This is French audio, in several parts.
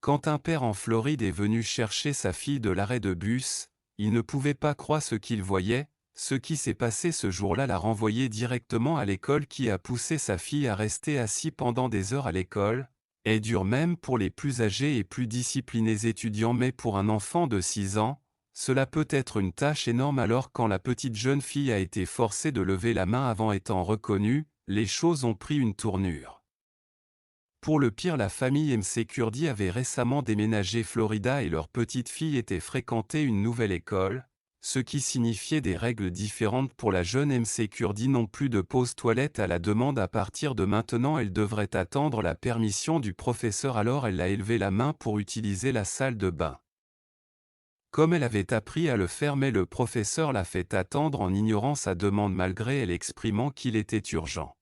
Quand un père en Floride est venu chercher sa fille de l'arrêt de bus, il ne pouvait pas croire ce qu'il voyait. Ce qui s'est passé ce jour-là l'a renvoyé directement à l'école qui a poussé sa fille à rester assis pendant des heures à l'école. Est dur même pour les plus âgés et plus disciplinés étudiants, mais pour un enfant de 6 ans, cela peut être une tâche énorme. Alors quand la petite jeune fille a été forcée de lever la main avant étant reconnue, les choses ont pris une tournure. Pour le pire, la famille MC Kurdi avait récemment déménagé Florida et leur petite fille était fréquenter une nouvelle école, ce qui signifiait des règles différentes pour la jeune MC Kurdi. Non plus de pause toilette à la demande à partir de maintenant, elle devrait attendre la permission du professeur. Alors elle a élevé la main pour utiliser la salle de bain. Comme elle avait appris à le faire, mais le professeur l'a fait attendre en ignorant sa demande malgré elle exprimant qu'il était urgent.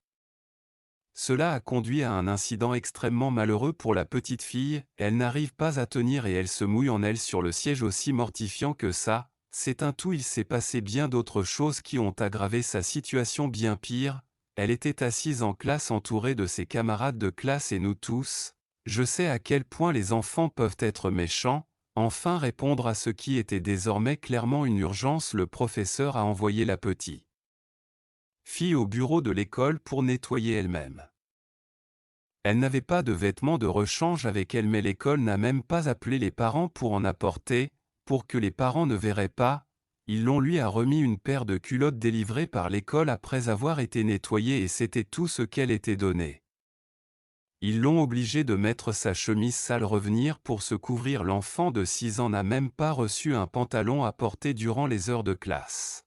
Cela a conduit à un incident extrêmement malheureux pour la petite fille. Elle n'arrive pas à tenir et elle se mouille en elle sur le siège. Aussi mortifiant que ça, c'est un tout. Il s'est passé bien d'autres choses qui ont aggravé sa situation. Bien pire, elle était assise en classe entourée de ses camarades de classe et nous tous. Je sais à quel point les enfants peuvent être méchants. Enfin répondre à ce qui était désormais clairement une urgence, le professeur a envoyé la petite fille au bureau de l'école pour nettoyer elle-même. Elle n'avait pas de vêtements de rechange avec elle, mais l'école n'a même pas appelé les parents pour en apporter, pour que les parents ne verraient pas. Ils lui a remis une paire de culottes délivrées par l'école après avoir été nettoyées et c'était tout ce qu'elle était donnée. Ils l'ont obligée de mettre sa chemise sale, revenir pour se couvrir. L'enfant de 6 ans n'a même pas reçu un pantalon à porter durant les heures de classe.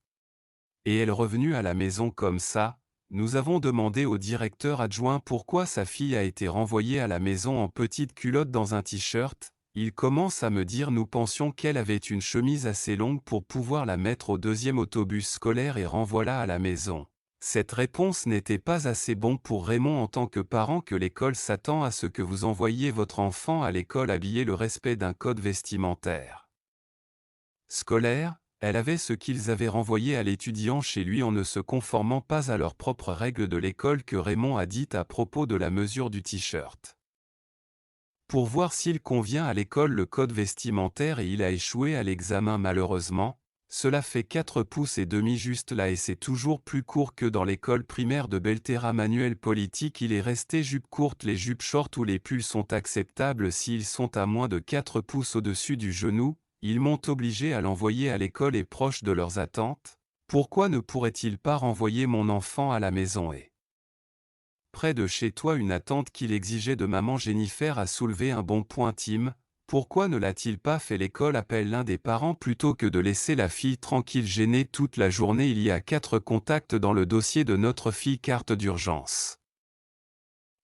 Et elle est revenue à la maison comme ça. Nous avons demandé au directeur adjoint pourquoi sa fille a été renvoyée à la maison en petite culotte dans un t-shirt. Il commence à me dire: nous pensions qu'elle avait une chemise assez longue pour pouvoir la mettre au deuxième autobus scolaire et renvoie-la à la maison. Cette réponse n'était pas assez bon pour Raymond en tant que parent, que l'école s'attend à ce que vous envoyiez votre enfant à l'école habillé, le respect d'un code vestimentaire scolaire. Elle avait ce qu'ils avaient renvoyé à l'étudiant chez lui en ne se conformant pas à leurs propres règles de l'école que Raymond a dites à propos de la mesure du t-shirt. Pour voir s'il convient à l'école le code vestimentaire, et il a échoué à l'examen malheureusement. Cela fait 4 pouces et demi juste là et c'est toujours plus court que dans l'école primaire de Belterra. Manuel politique, il est resté jupe courte. Les jupes short ou les pulls sont acceptables s'ils sont à moins de 4 pouces au-dessus du genou. Ils m'ont obligé à l'envoyer à l'école et proche de leurs attentes. Pourquoi ne pourrait-il pas renvoyer mon enfant à la maison et près de chez toi? Une attente qu'il exigeait de maman. Jennifer a soulevé un bon point. Tim, pourquoi ne l'a-t-il pas fait? L'école appelle l'un des parents plutôt que de laisser la fille tranquille gênée toute la journée. Il y a 4 contacts dans le dossier de notre fille. Carte d'urgence.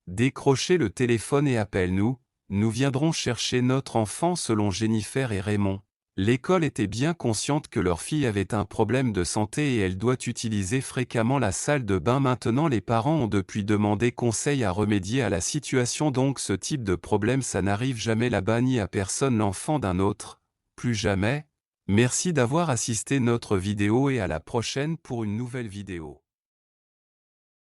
Décrochez le téléphone et appelle-nous. Nous viendrons chercher notre enfant. Selon Jennifer et Raymond, l'école était bien consciente que leur fille avait un problème de santé et elle doit utiliser fréquemment la salle de bain. Maintenant, les parents ont depuis demandé conseil à remédier à la situation. Donc ce type de problème, ça n'arrive jamais là-bas ni à personne. L'enfant d'un autre, plus jamais. Merci d'avoir assisté notre vidéo et à la prochaine pour une nouvelle vidéo.